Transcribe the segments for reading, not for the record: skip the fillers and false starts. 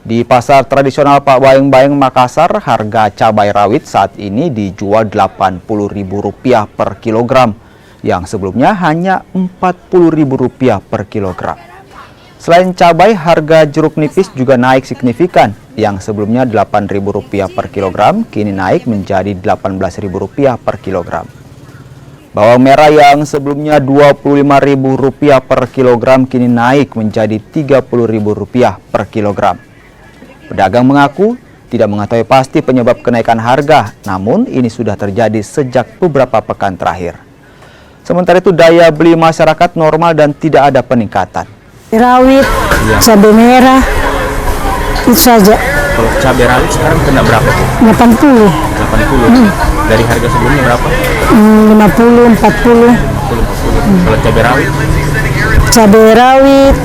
Di pasar tradisional Pak Bayeng-Bayeng Makassar, harga cabai rawit saat ini dijual Rp80.000 per kilogram, yang sebelumnya hanya Rp40.000 per kilogram. Selain cabai, harga jeruk nipis juga naik signifikan, yang sebelumnya Rp8.000 per kilogram, kini naik menjadi Rp18.000 per kilogram. Bawang merah yang sebelumnya Rp25.000 per kilogram, kini naik menjadi Rp30.000 per kilogram. Pedagang mengaku tidak mengetahui pasti penyebab kenaikan harga, namun ini sudah terjadi sejak beberapa pekan terakhir. Sementara itu daya beli masyarakat normal dan tidak ada peningkatan. Rawit, cabai merah, itu saja. Kalau cabai rawit sekarang kena berapa tuh? 80. 80. Dari harga sebelumnya berapa? 50, 40. 40. Kalau cabai rawit? Cabai rawit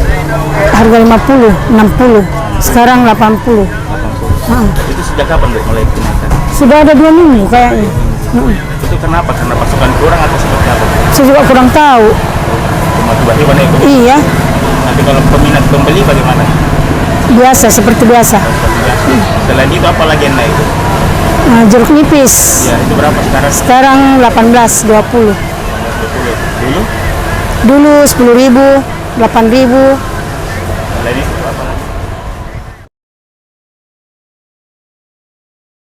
harga 50, 60. Sekarang 80. 80. Itu sejak kapan tuh mulai kenaikan? Sudah ada 2 minggu kayaknya. Itu kenapa? Karena pasokan kurang atau seperti apa? Saya juga kurang tahu. Cuma tiba-tiba naik. Iya, Nanti kalau peminat pembeli bagaimana? biasa seperti biasa. Selain itu apa lagi yang naik? Nah, jeruk nipis. Ya, itu berapa sekarang? Sekarang 18, 20. 20. Dulu? Dulu 10.000, 8.000. Selain itu apa?